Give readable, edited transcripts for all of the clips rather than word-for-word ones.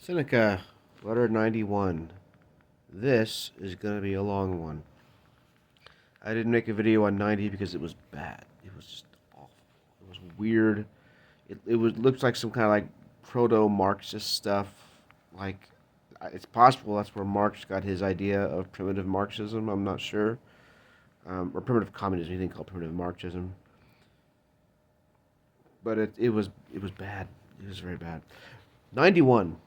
Seneca, letter 91. This is going to be a long one. I didn't make a video on 90 because it was bad. It was just awful. It was weird. It looks like some kind of like proto-Marxist stuff. Like, it's possible that's where Marx got his idea of primitive Marxism. I'm not sure. Or primitive communism, anything called primitive Marxism. But it was bad. It was very bad. 91.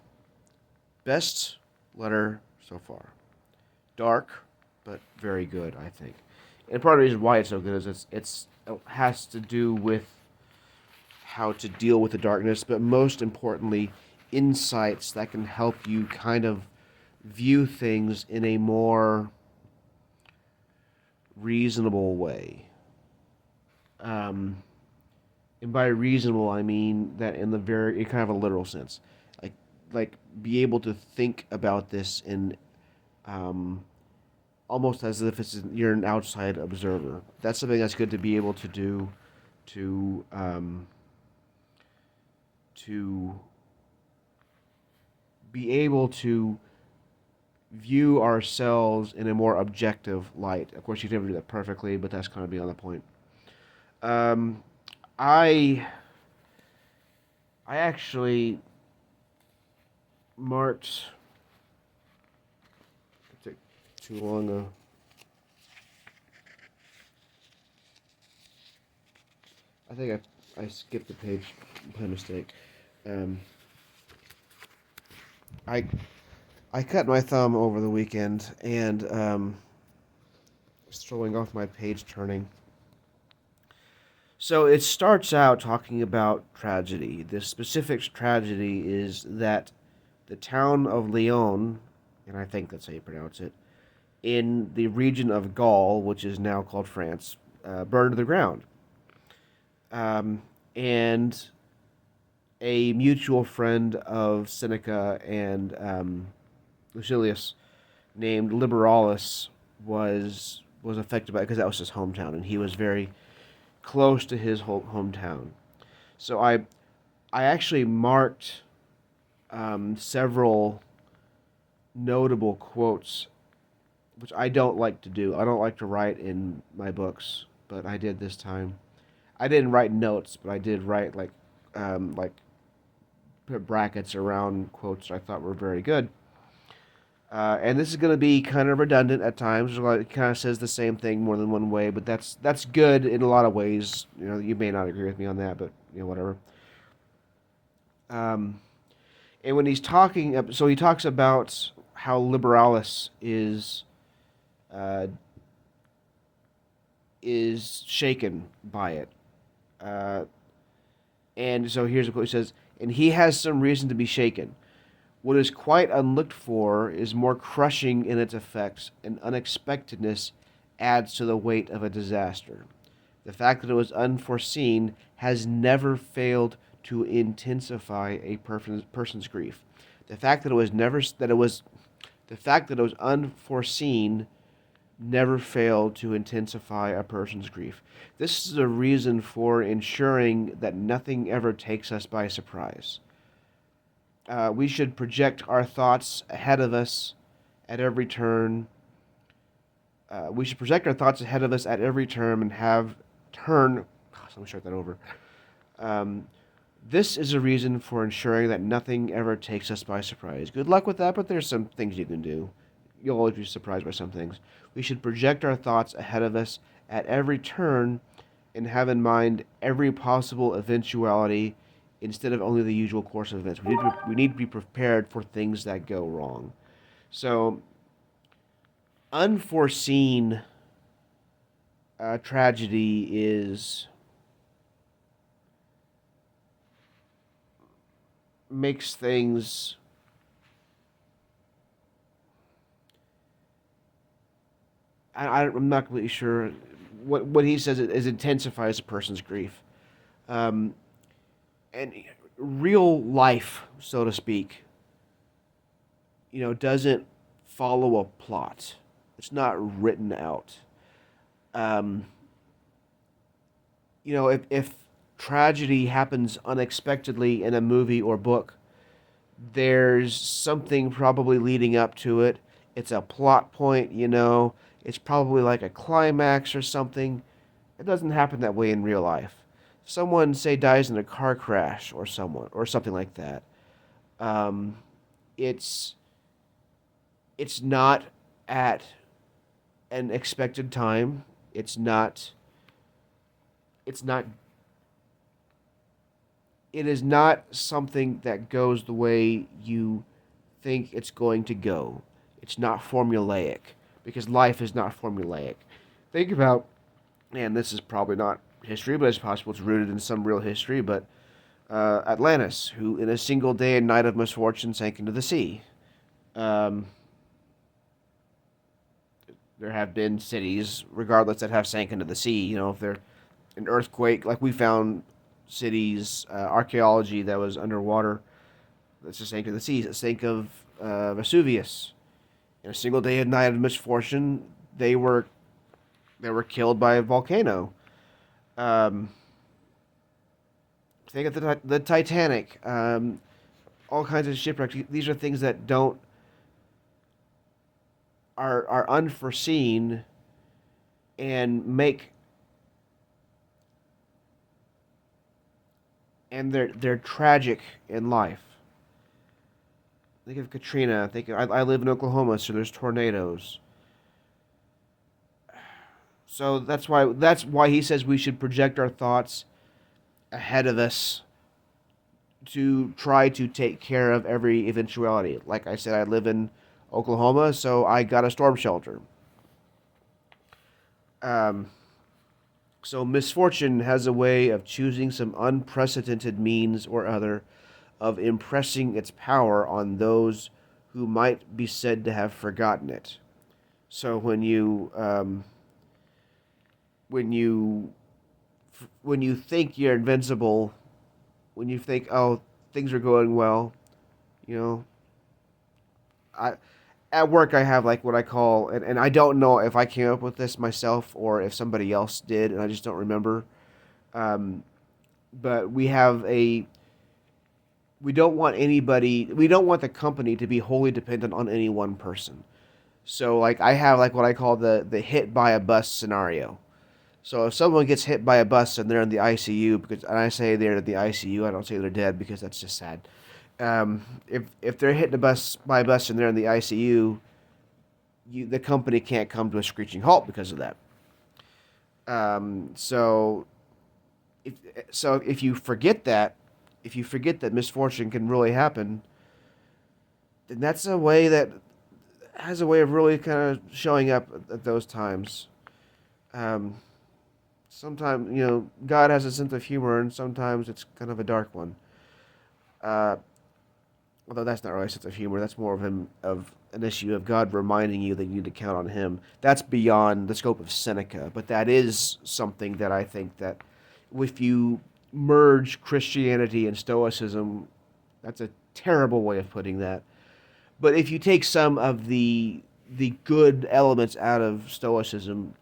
Best letter so far. Dark, but very good, I think. And part of the reason why it's so good is it has to do with how to deal with the darkness, but most importantly, insights that can help you kind of view things in a more reasonable way. Um, and by reasonable, I mean that in kind of a literal sense, like like be able to think about this in um, almost as if you're an outside observer. That's something that's good to be able to do to to be able to view ourselves in a more objective light. Of course, you can never do that perfectly, but that's kind of beyond the point. Um, I I actually marked. It took too long. I think I skipped the page by mistake. Um, I I cut my thumb over the weekend and was throwing off my page turning. So it starts out talking about tragedy. The specific tragedy is that the town of Lyon, and I think that's how you pronounce it, in the region of Gaul, which is now called France, burned to the ground. And a mutual friend of Seneca and Lucilius, named Liberalis, was affected by it because that was his hometown, and he was very close to his hometown. So I actually marked several notable quotes, which I don't like to do. I don't like to write in my books, but I did this time. I didn't write notes, but I did write like put brackets around quotes I thought were very good. And this is going to be kind of redundant at times. Like, it kind of says the same thing more than one way, but that's good in a lot of ways. You know, you may not agree with me on that, but whatever. Um, and when he's talking, so he talks about how liberalis uh, is shaken by it. Uh, and so here's a quote. He says, "And he has some reason to be shaken. What is quite unlooked for is more crushing in its effects, and unexpectedness adds to the weight of a disaster. The fact that it was unforeseen has never failed to intensify a person's grief. The fact that it was never that it was the fact that it was unforeseen never failed to intensify a person's grief. This is a reason for ensuring that nothing ever takes us by surprise. We should project our thoughts ahead of us at every turn. We should project our thoughts ahead of us at every turn and have turn. Gosh, let me start that over. Um, this is a reason for ensuring that nothing ever takes us by surprise. Good luck with that, but there's some things you can do. You'll always be surprised by some things. We should project our thoughts ahead of us at every turn and have in mind every possible eventuality instead of only the usual course of events. We need to be prepared for things that go wrong. So, unforeseen tragedy is makes things I'm not completely sure what he says is intensifies a person's grief. Um, and real life, so to speak, doesn't follow a plot. It's not written out. Um, if tragedy happens unexpectedly in a movie or book, There's something probably leading up to it. It's a plot point, you know. It's probably like a climax or something. It doesn't happen that way in real life. Someone, say, dies in a car crash or someone or something like that. Um, it's it's not at an expected time. It's not. It's not. It is not something that goes the way you think it's going to go. It's not formulaic because life is not formulaic. Think about, and this is probably not history, but it's possible it's rooted in some real history. But Atlantis, who in a single day and night of misfortune sank into the sea. Um, there have been cities, regardless, that have sank into the sea. You know, if they're an earthquake, like we found cities, archaeology that was underwater, that's just sank into the sea. Think of Vesuvius. In a single day and night of misfortune, they were killed by a volcano. Um, think of the Titanic. All kinds of shipwrecks. These are things that don't are unforeseen and make and they're tragic in life. Think of Katrina. I live in Oklahoma, so there's tornadoes. So that's why he says we should project our thoughts ahead of us to try to take care of every eventuality. Like I said, I live in Oklahoma, so I got a storm shelter. Um, so misfortune has a way of choosing some unprecedented means or other of impressing its power on those who might be said to have forgotten it. So when you when you think you're invincible, when you think, oh, things are going well, you know, I at work I have like what I call, and I don't know if I came up with this myself or if somebody else did, and I just don't remember. Um, but we don't want the company to be wholly dependent on any one person. So like I have like what I call the hit by a bus scenario. So if someone gets hit by a bus and they're in the ICU, because and I say they're in the ICU, I don't say they're dead because that's just sad. If they're hit by a bus and they're in the ICU, the company can't come to a screeching halt because of that. So if you forget that, misfortune can really happen, then that's a way that has a way of really kind of showing up at those times. Um, Sometimes God has a sense of humor, and sometimes it's kind of a dark one. Uh, Although that's not really a sense of humor, that's more of an issue of God reminding you that you need to count on Him. That's beyond the scope of Seneca, but that is something that I think that if you merge Christianity and Stoicism, that's a terrible way of putting that. But if you take some of the good elements out of Stoicism,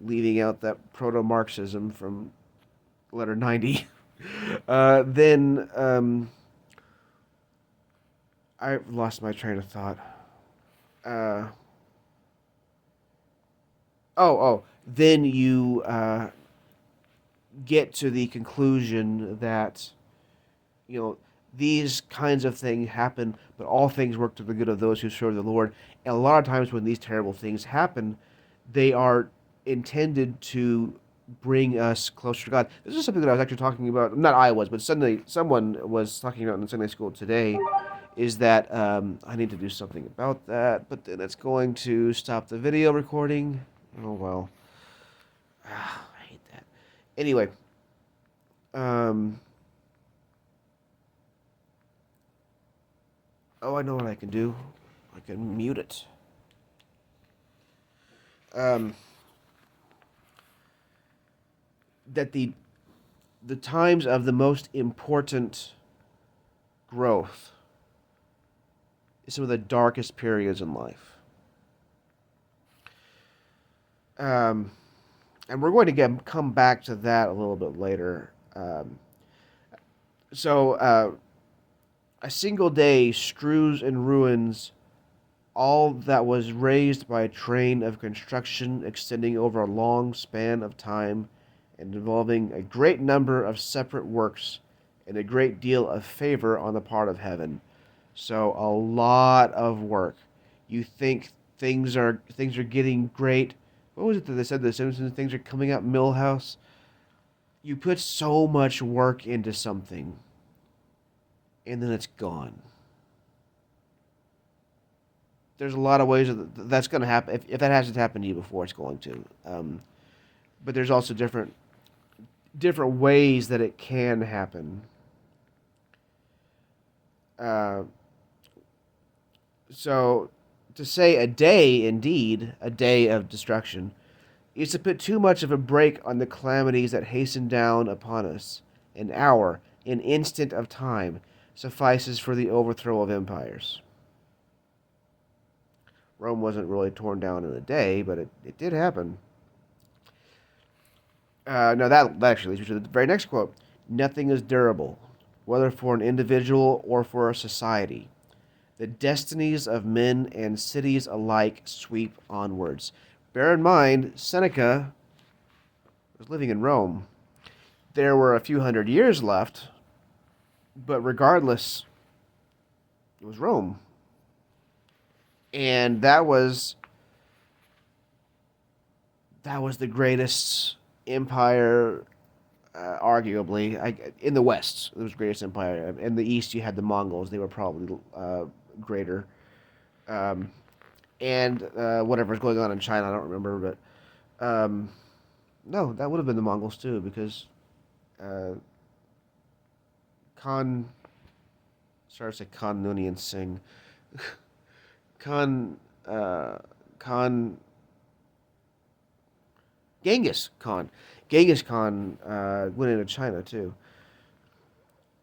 leaving out that proto-Marxism from letter 90, then I've lost my train of thought. Uh, then you get to the conclusion that you know these kinds of things happen, but all things work to the good of those who serve the Lord. And a lot of times when these terrible things happen, they are intended to bring us closer to God. This is something that I was actually talking about. Not I was, but suddenly someone was talking about in Sunday school today. Is that I need to do something about that, but then it's going to stop the video recording. Oh well, I hate that. Anyway, um, oh, I know what I can do. I can mute it. Um, that the times of the most important growth is some of the darkest periods in life. Um, and we're going to come back to that a little bit later. So A single day strews and ruins all that was raised by a train of construction extending over a long span of time and involving a great number of separate works and a great deal of favor on the part of heaven. So a lot of work. You think things are getting great. What was it that they said? The Simpsons things are coming out Millhouse. You put so much work into something, and then it's gone. There's a lot of ways that's going to happen. If that hasn't happened to you before, it's going to. But there's also different ways that it can happen. Uh, so to say a day, indeed, a day of destruction, is to put too much of a brake on the calamities that hasten down upon us. An hour, an instant of time, suffices for the overthrow of empires. Rome wasn't really torn down in a day, but it did happen. No, that actually leads me to the very next quote. Nothing is durable, whether for an individual or for a society. The destinies of men and cities alike sweep onwards. Bear in mind, Seneca was living in Rome. There were a few hundred years left, but regardless, it was Rome. And that was the greatest empire, arguably, in the West. It was the greatest empire. In the East, you had the Mongols. They were probably greater. Um, and whatever's going on in China, I don't remember. But no, that would have been the Mongols too, because Khan starts a Khan Noonien Singh. Khan Khan Genghis Khan. Genghis Khan went into China too.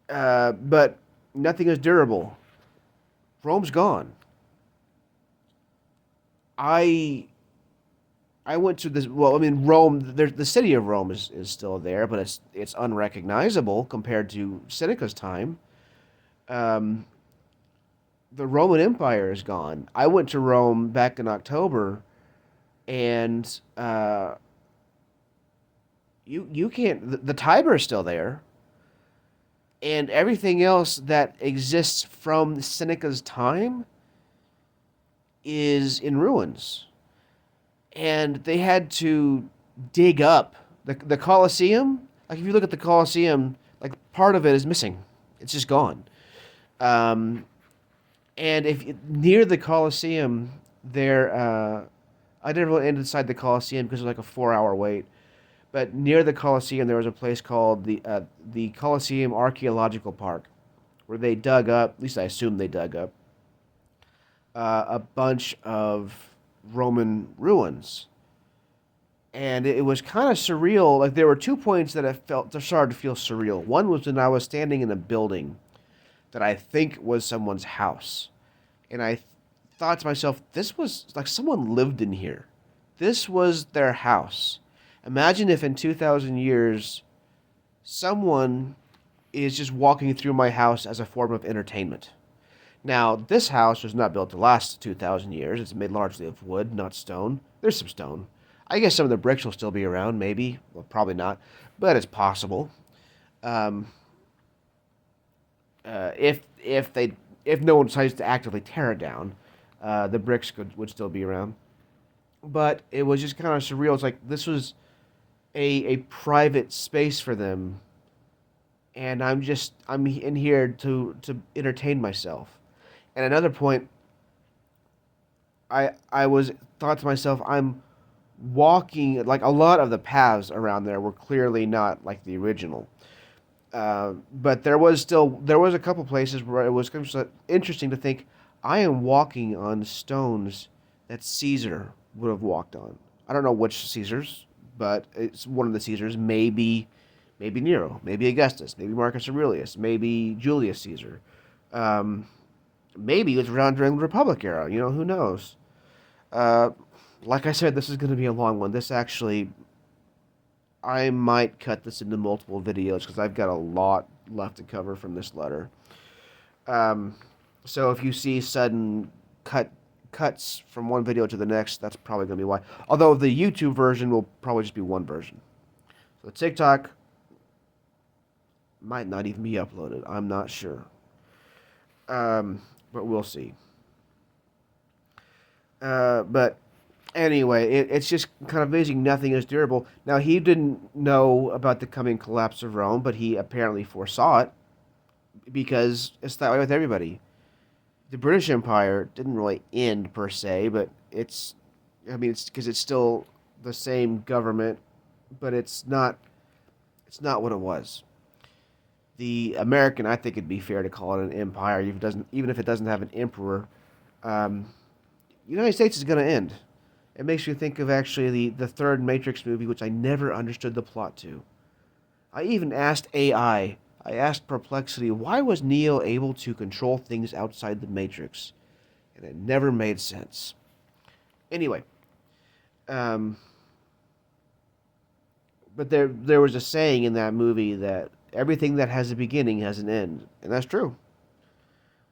But nothing is durable. Rome's gone. I I went to this. Well, I mean, Rome. The city of Rome is still there, but it's unrecognizable compared to Seneca's time. Um, the Roman Empire is gone. I went to Rome back in October, and you can't. The Tiber is still there, and everything else that exists from Seneca's time is in ruins. And they had to dig up the Colosseum. Like if you look at the Colosseum, like part of it is missing. It's just gone. Um, and if near the Colosseum, there, I never went inside the Colosseum because it was like a 4 hour wait. But near the Colosseum, there was a place called the Colosseum Archaeological Park, where they dug up. At least I assume they dug up a bunch of Roman ruins, and it was kind of surreal. Like there were 2 points that I felt started to feel surreal. One was when I was standing in a building that I think was someone's house, and I thought to myself, "This was like someone lived in here. This was their house." Imagine if in 2,000 years, someone is just walking through my house as a form of entertainment. Now, this house was not built to last 2,000 years. It's made largely of wood, not stone. There's some stone. I guess some of the bricks will still be around, maybe. Well, probably not, but it's possible. Um, if no one decides to actively tear it down, the bricks would still be around. But it was just kind of surreal. It's like this was a private space for them, and I'm in here to entertain myself. And another point, I was thought to myself, I'm walking like a lot of the paths around there were clearly not like the original. But there was a couple places where it was kind of interesting to think I am walking on stones that Caesar would have walked on. I don't know which Caesars, but it's one of the Caesars. Maybe Nero, maybe Augustus, maybe Marcus Aurelius, maybe Julius Caesar. Um, Maybe it was around during the Republic era. Who knows? Uh, like I said, this is going to be a long one. This actually, I might cut this into multiple videos because I've got a lot left to cover from this letter. Um, so if you see sudden cuts from one video to the next, that's probably going to be why. Although the YouTube version will probably just be one version. So TikTok might not even be uploaded. I'm not sure. But we'll see. But anyway, it's just kind of amazing. Nothing is durable. Now, he didn't know about the coming collapse of Rome, but he apparently foresaw it because it's that way with everybody. The British Empire didn't really end per se, but it's because it's still the same government, but it's not what it was. The American, I think it'd be fair to call it an empire, even if it doesn't have an emperor. Um, United States is going to end. It makes me think of actually the third Matrix movie, which I never understood the plot to. I even asked AI, I asked Perplexity, why was Neo able to control things outside the Matrix? And it never made sense. Anyway, um, but there was a saying in that movie that everything that has a beginning has an end, and that's true.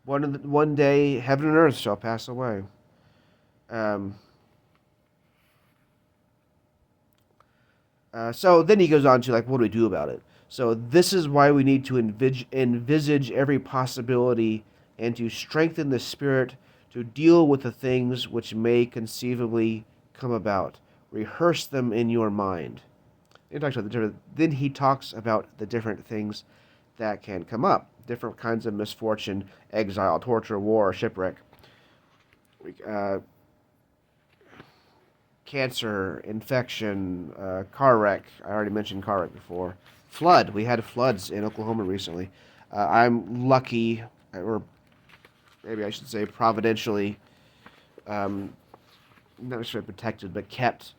One day, heaven and earth shall pass away. Um, so then he goes on to like, what do we do about it? So this is why we need to envisage every possibility and to strengthen the spirit to deal with the things which may conceivably come about. Rehearse them in your mind. Then he talks about the different things that can come up, different kinds of misfortune, exile, torture, war, shipwreck, uh, cancer, infection, car wreck. I already mentioned car wreck before. Flood. We had floods in Oklahoma recently. I'm lucky, or maybe I should say providentially, um, not necessarily protected, but kept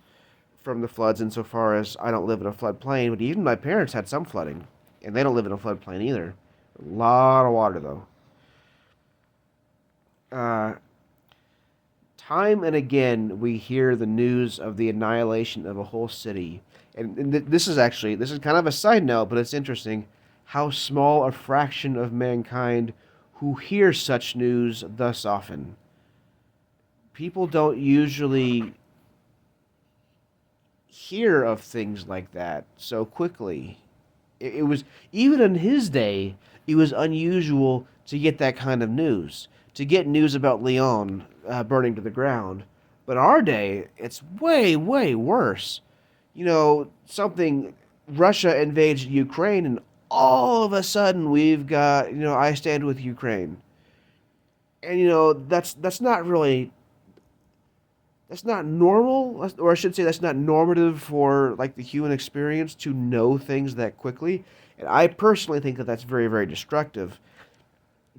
from the floods insofar as I don't live in a floodplain. But even my parents had some flooding, and they don't live in a floodplain either. A lot of water, though. Uh, Time and again, we hear the news of the annihilation of a whole city. And this is kind of a side note, but it's interesting how small a fraction of mankind who hear such news thus often. People don't usually hear of things like that so quickly. It was, even in his day, it was unusual to get that kind of news, to get news about Leon burning to the ground. But our day, it's way, way worse. Something, Russia invades Ukraine, and all of a sudden we've got, I stand with Ukraine. And that's not really, that's not normal, or I should say that's not normative for like the human experience to know things that quickly. And I personally think that that's very, very destructive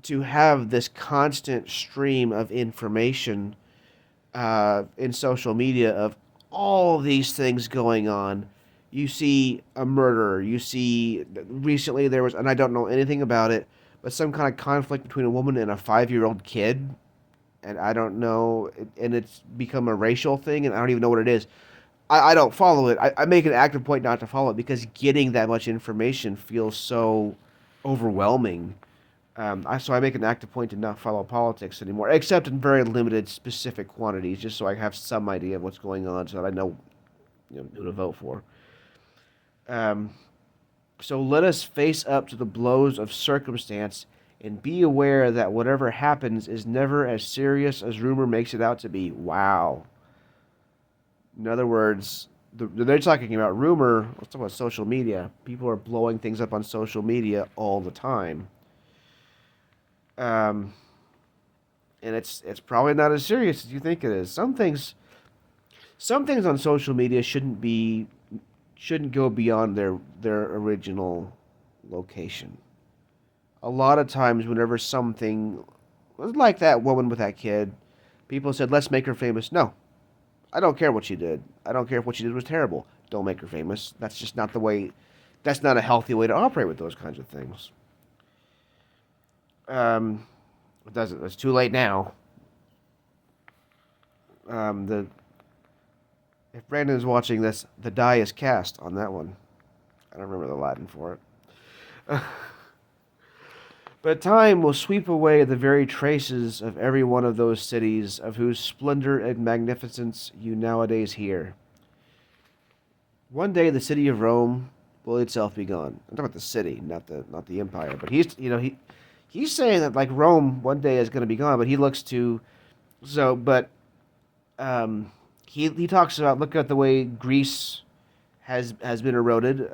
to have this constant stream of information in social media of all these things going on. You see a murder. You see recently there was, and I don't know anything about it, but some kind of conflict between a woman and a 5-year-old kid, and I don't know, and it's become a racial thing, and I don't even know what it is. I don't follow it. I make an active point not to follow it because getting that much information feels so overwhelming. So I make an active point to not follow politics anymore, except in very limited, specific quantities, just so I have some idea of what's going on, so that I know, who to vote for. Um, so let us face up to the blows of circumstance and be aware that whatever happens is never as serious as rumor makes it out to be. Wow. In other words, they're talking about rumor. Let's talk about social media. People are blowing things up on social media all the time. Um, and it's probably not as serious as you think it is. Some things on social media shouldn't go beyond their original location. A lot of times, whenever something was like that woman with that kid, people said, "Let's make her famous." No, I don't care what she did. I don't care if what she did was terrible. Don't make her famous. That's just not the way. That's not a healthy way to operate with those kinds of things. Um, it doesn't. It's too late now. The If Brandon is watching this, the die is cast on that one. I don't remember the Latin for it. But time will sweep away the very traces of every one of those cities of whose splendor and magnificence you nowadays hear. One day the city of Rome will itself be gone. I'm talking about the city, not the empire. But he's saying that like Rome one day is going to be gone, but he looks to so but he talks about look at the way Greece has been eroded.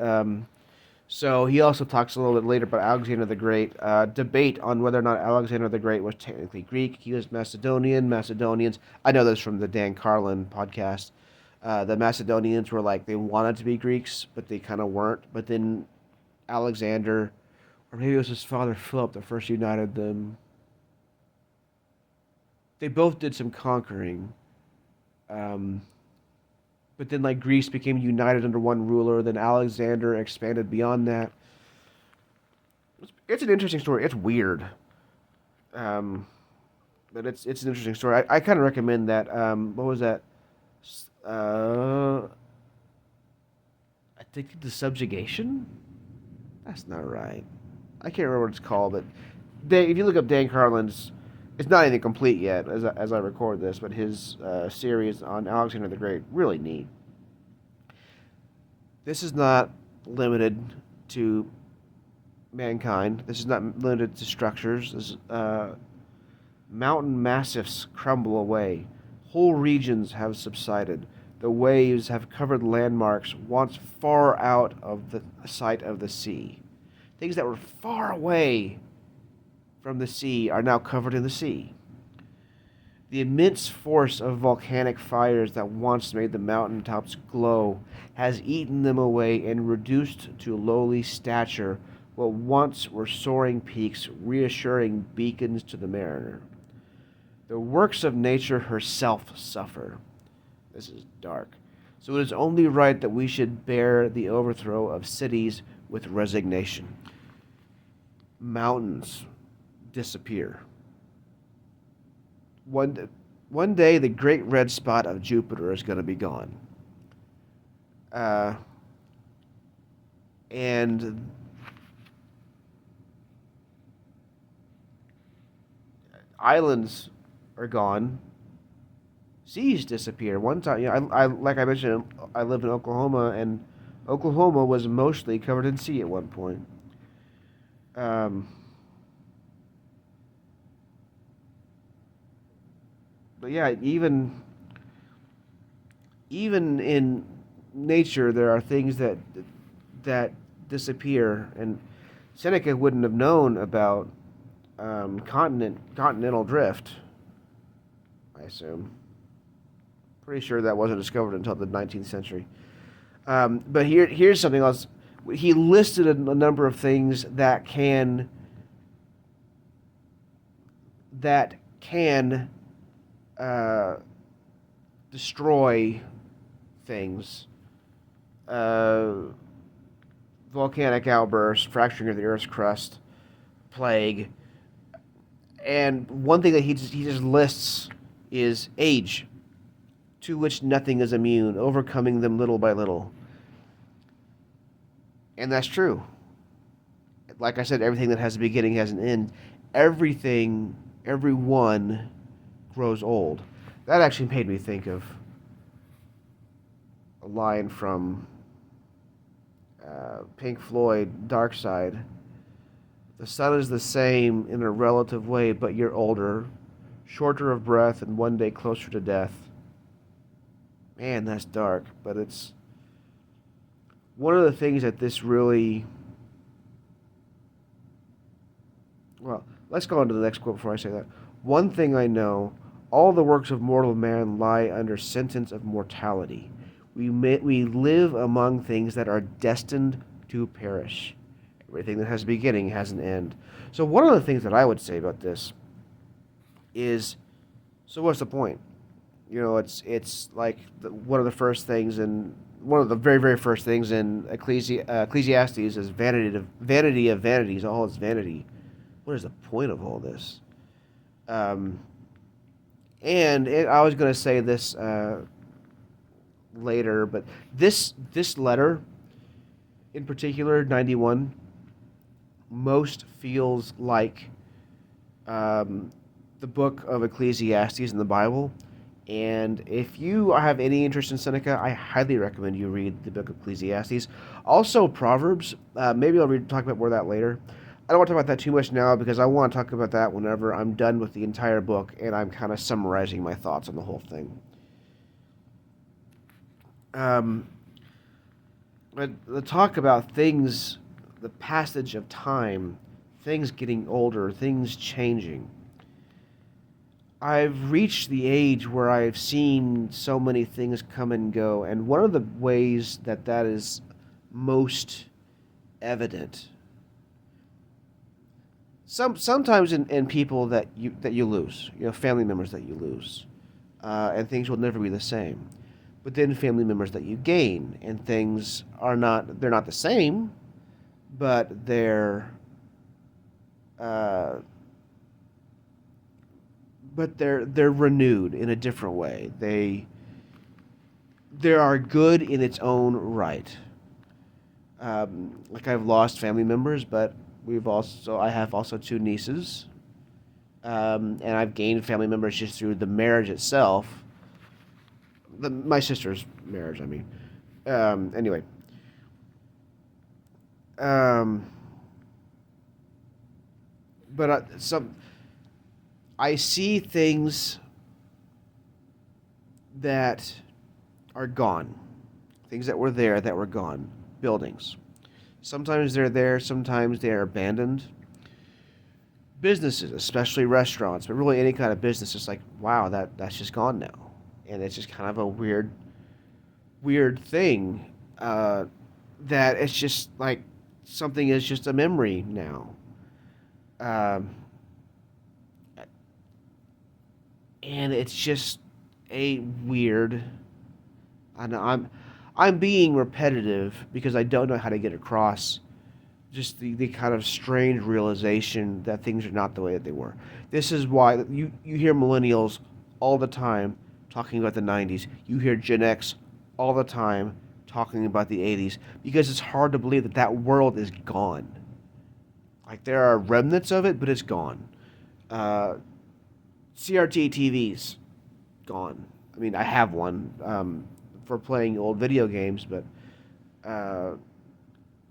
So he also talks a little bit later about Alexander the Great. Debate on whether or not Alexander the Great was technically Greek. He was Macedonian. Macedonians. I know this from the Dan Carlin podcast. The Macedonians were like they wanted to be Greeks, but they kind of weren't. But then Alexander, or maybe it was his father Philip, that first united them. They both did some conquering. Um, but then like Greece became united under one ruler. Then Alexander expanded beyond that. It's an interesting story. It's weird, um, but it's an interesting story. I kind of recommend that. What was that? Uh, I think the subjugation. That's not right. I can't remember what it's called, but if you look up Dan Carlin's, it's not anything complete yet as I record this, but his series on Alexander the Great really neat. This is not limited to mankind. This is not limited to structures. Mountain massifs crumble away. Whole regions have subsided. The waves have covered landmarks once far out of the sight of the sea. Things that were far away from the sea are now covered in the sea. The immense force of volcanic fires that once made the mountaintops glow has eaten them away and reduced to lowly stature what once were soaring peaks, reassuring beacons to the mariner. The works of nature herself suffer. This is dark. So it is only right that we should bear the overthrow of cities with resignation. Mountains disappear. One day, the great red spot of Jupiter is going to be gone. And islands are gone. Seas disappear. One time, I like I mentioned, I lived in Oklahoma, and Oklahoma was mostly covered in sea at one point. Um, but yeah, even in nature, there are things that disappear, and Seneca wouldn't have known about continental drift. I assume. Pretty sure that wasn't discovered until the 19th century. But here's something else. He listed a number of things that can destroy things. Volcanic outbursts, fracturing of the Earth's crust, plague, and one thing that he just lists is age, to which nothing is immune, overcoming them little by little. And that's true. Like I said, everything that has a beginning has an end. Everyone grows old. That actually made me think of a line from Pink Floyd, Dark Side. The sun is the same in a relative way, but you're older, shorter of breath, and one day closer to death. Man, that's dark, but it's one of the things that this really... Well, let's go on to the next quote before I say that. One thing I know, all the works of mortal man lie under sentence of mortality. We live among things that are destined to perish. Everything that has a beginning has an end. So one of the things that I would say about this is, so what's the point? It's like one of the very, very first things in Ecclesiastes is vanity of vanities. All is vanity. What is the point of all this? I was going to say this later, but this letter, in particular, 91, most feels like um, the book of Ecclesiastes in the Bible. And if you have any interest in Seneca, I highly recommend you read the book of Ecclesiastes. Also, Proverbs. Maybe I'll talk about more of that later. I don't want to talk about that too much now because I want to talk about that whenever I'm done with the entire book and I'm kind of summarizing my thoughts on the whole thing. Um, but the talk about things, the passage of time, things getting older, things changing. I've reached the age where I've seen so many things come and go, and one of the ways that that is most evident, sometimes in people that you lose, family members that you lose, and things will never be the same. But then family members that you gain, and things they're not the same, but uh, they're renewed in a different way. They are good in its own right. Like I've lost family members, but I have also two nieces, and I've gained family members just through the marriage itself. My sister's marriage, I mean. Anyway, um, but I see things that are gone, things that were there that were gone, buildings. Sometimes they're there, sometimes they're abandoned. Businesses, especially restaurants, but really any kind of business, it's like, wow, that's just gone now, and it's just kind of a weird thing, that it's just like something is just a memory now. Um, and it's just a weird. I know I'm being repetitive because I don't know how to get across just the kind of strange realization that things are not the way that they were. This is why you hear millennials all the time talking about the 90s. You hear Gen X all the time talking about the 80s because it's hard to believe that that world is gone. Like there are remnants of it, but it's gone. Uh, CRT TVs gone. I mean, I have one for playing old video games, but uh,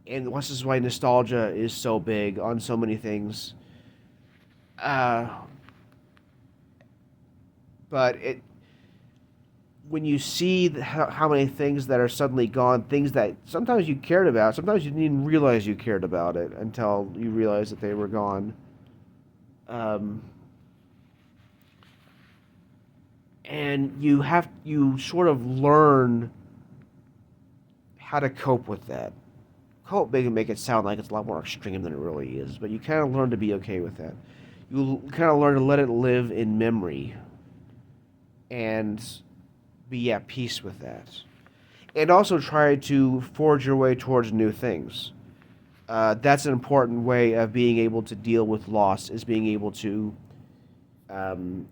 and this is why nostalgia is so big on so many things. Uh, but it when you see how many things that are suddenly gone, things that sometimes you cared about, sometimes you didn't even realize you cared about it until you realized that they were gone. Um, and you sort of learn how to cope with that. Cope make it sound like it's a lot more extreme than it really is, but you kind of learn to be okay with that. You kind of learn to let it live in memory and be at peace with that. And also try to forge your way towards new things. That's an important way of being able to deal with loss. Um,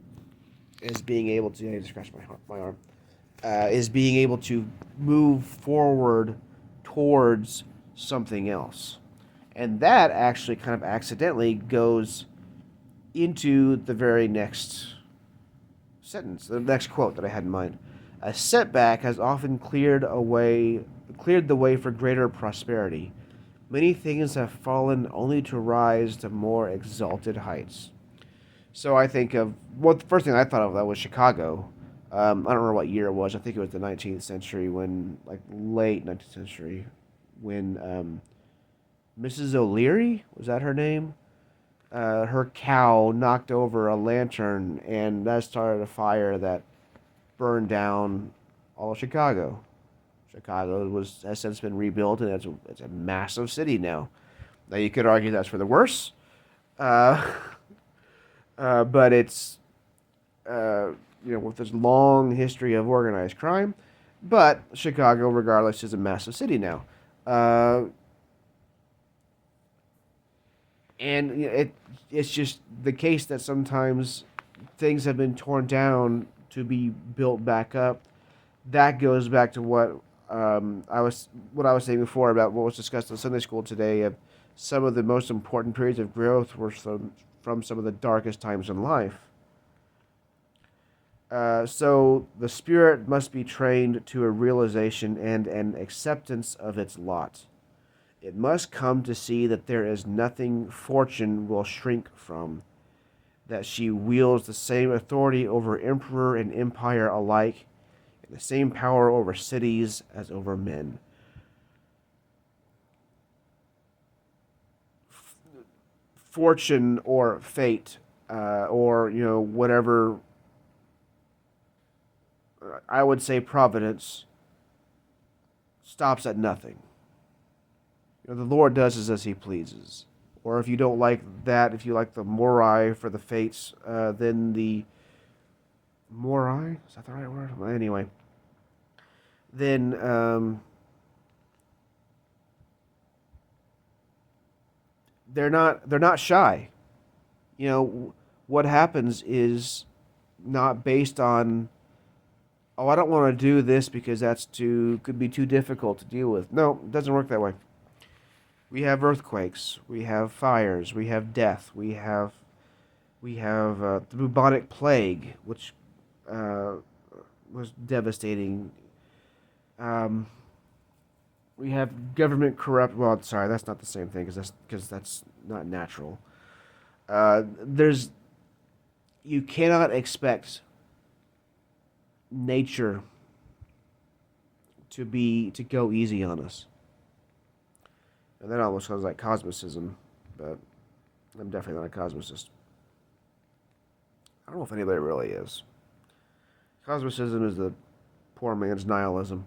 I just scratched my arm. Is being able to move forward towards something else, and that actually kind of accidentally goes into the very next sentence, the next quote that I had in mind. A setback has often cleared the way for greater prosperity. Many things have fallen only to rise to more exalted heights. So I think of the first thing I thought of that was Chicago. I don't remember what year it was. I think it was the 19th century like late 19th century, when Mrs. O'Leary, was that her name? Her cow knocked over a lantern, and that started a fire that burned down all of Chicago. Chicago has since been rebuilt, and it's a massive city now. Now you could argue that's for the worse, uh, but it's uh, with this long history of organized crime. But Chicago, regardless, is a massive city now, uh, and it's just the case that sometimes things have been torn down to be built back up. That goes back to what I was saying before about what was discussed in Sunday school today. some of the most important periods of growth were from some of the darkest times in life. So the spirit must be trained to a realization and an acceptance of its lot. It must come to see that there is nothing fortune will shrink from, that she wields the same authority over emperor and empire alike, and the same power over cities as over men. Fortune or fate, or whatever, I would say providence, stops at nothing. The Lord does as he pleases. Or if you don't like that, if you like the morai for the fates, then the morai, is that the right word? Well, anyway, then they're not shy. What happens is not based on, oh, I don't want to do this because could be too difficult to deal with. No, it doesn't work that way. We have earthquakes, we have fires, we have death, we have the bubonic plague, which was devastating. We have government corrupt. Well, sorry, that's not the same thing because that's not natural. There's You cannot expect nature to go easy on us. And that almost sounds like cosmicism, but I'm definitely not a cosmicist. I don't know if anybody really is. Cosmicism is the poor man's nihilism.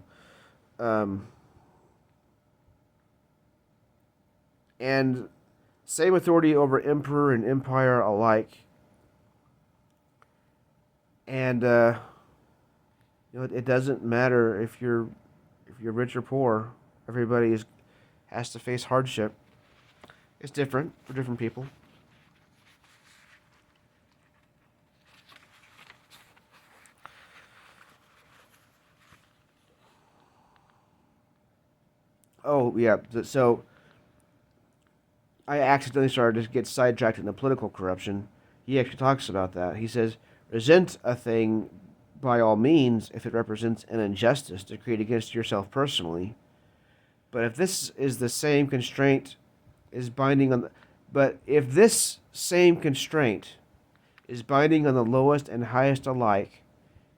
And same authority over emperor and empire alike. And it doesn't matter if you're rich or poor. Everybody has to face hardship. It's different for different people. Oh yeah, so I accidentally started to get sidetracked into political corruption. He actually talks about that. He says, resent a thing by all means if it represents an injustice decreed against yourself personally. But if this is the same constraint is binding on the, but if this same constraint is binding on the lowest and highest alike,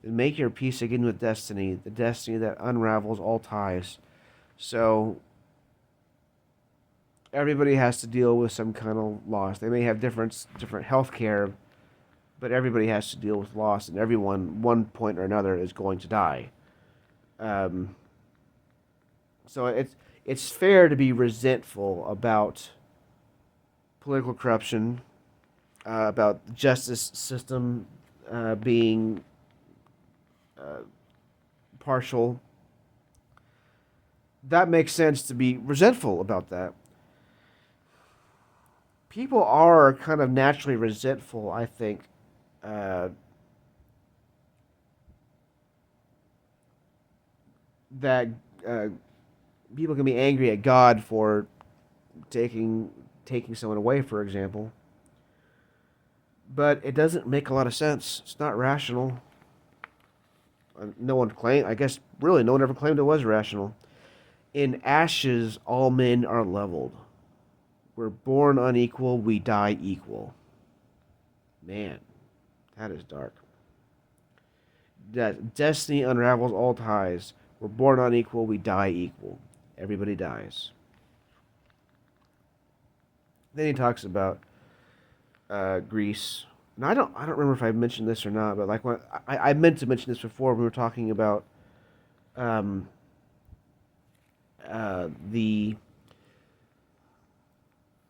then make your peace again with destiny, the destiny that unravels all ties. So everybody has to deal with some kind of loss. They may have different health care, but everybody has to deal with loss, and everyone, one point or another, is going to die. So it's fair to be resentful about political corruption, about the justice system being partial. That makes sense to be resentful about that. People are kind of naturally resentful, I think. That people can be angry at God for taking someone away, for example. But it doesn't make a lot of sense. It's not rational. No one claimed. I guess really no one ever claimed it was rational. In ashes, all men are leveled. We're born unequal, we die equal. Man, that is dark. That destiny unravels all ties. We're born unequal, we die equal. Everybody dies. Then he talks about Greece. And I don't remember if I mentioned this or not, but like when I meant to mention this before when we were talking about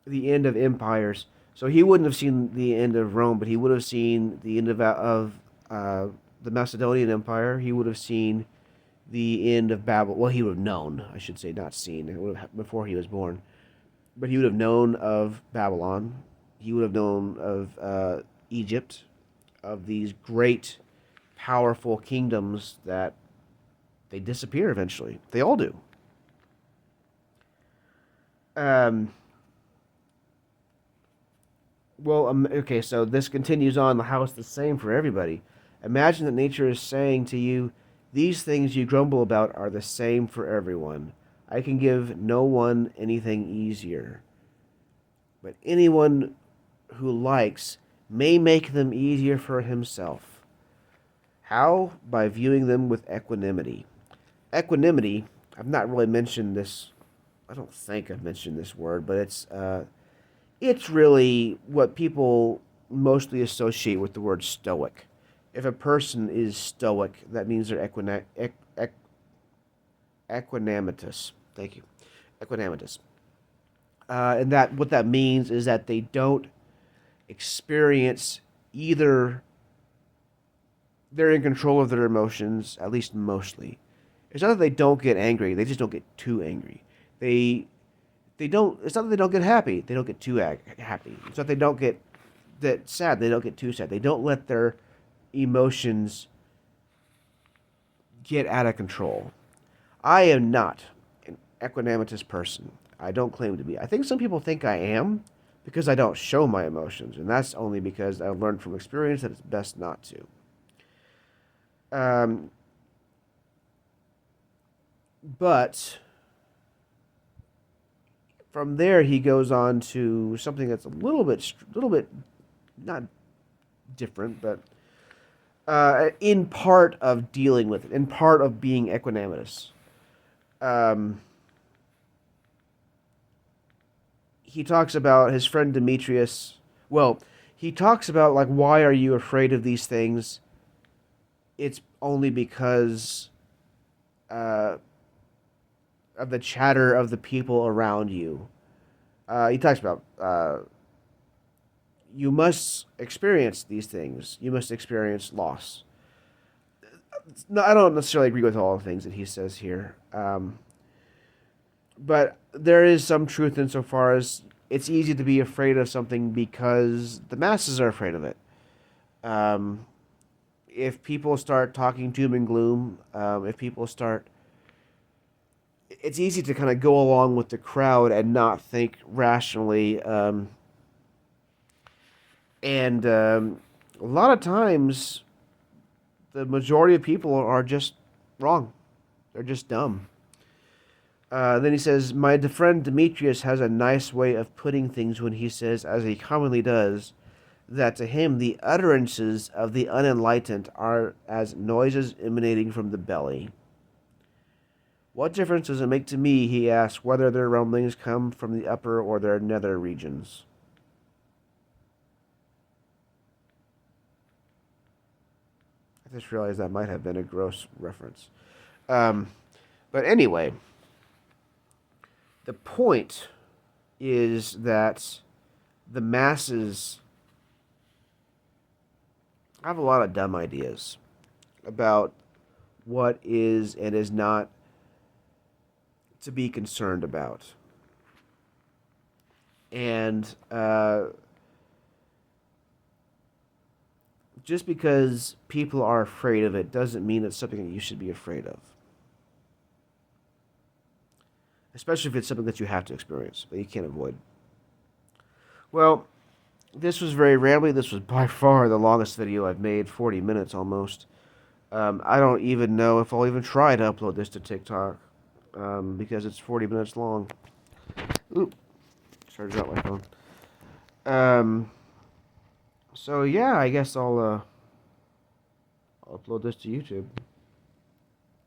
the end of empires. So he wouldn't have seen the end of Rome, but he would have seen the end of the Macedonian Empire. He would have seen the end of Babylon. Well, he would have known, I should say, not seen. It would have, before he was born. But he would have known of Babylon. He would have known of Egypt, of these great, powerful kingdoms that they disappear eventually. They all do. Well, okay, so this continues on how it's the same for everybody. Imagine that nature is saying to you, these things you grumble about are the same for everyone. I can give no one anything easier. But anyone who likes may make them easier for himself. How? By viewing them with equanimity. Equanimity, I've not really mentioned this, I don't think I've mentioned this word, but it's really what people mostly associate with the word stoic. If a person is stoic, that means they're equanimitous. Thank you. Equanimitous. And that what that means is that they don't experience either they're in control of their emotions, at least mostly. It's not that they don't get angry, they just don't get too angry. They they don't it's not that they don't get happy, they don't get too happy. It's not that they don't get that sad, they don't get too sad. They don't let their emotions get out of control. I am not an equanimitous person. I don't claim to be. I think some people think I am because I don't show my emotions, and that's only because I learned from experience that it's best not to. Um, but from there, he goes on to something that's a little bit not different, but in part of dealing with it, in part of being equanimous. Um, he talks about his friend Demetrius. Well, he talks about like why are you afraid of these things? It's only because uh, of the chatter of the people around you. He talks about you must experience these things. You must experience loss. No, I don't necessarily agree with all the things that he says here, but there is some truth insofar as it's easy to be afraid of something because the masses are afraid of it. Um, if people start talking doom and gloom, if people start, it's easy to kind of go along with the crowd and not think rationally. And a lot of times, the majority of people are just wrong. They're just dumb. Then he says, my friend Demetrius has a nice way of putting things when he says, as he commonly does, that to him the utterances of the unenlightened are as noises emanating from the belly. What difference does it make to me, he asks, whether their rumblings come from the upper or their nether regions? I just realized that might have been a gross reference. Um, but anyway, the point is that the masses have a lot of dumb ideas about what is and is not to be concerned about. And just because people are afraid of it doesn't mean it's something that you should be afraid of. Especially if it's something that you have to experience, that you can't avoid. Well, this was very rambly. This was by far the longest video I've made, 40 minutes almost. I don't even know if I'll even try to upload this to TikTok because it's 40 minutes long. Oop, charged out my phone. So yeah, I guess I'll upload this to YouTube.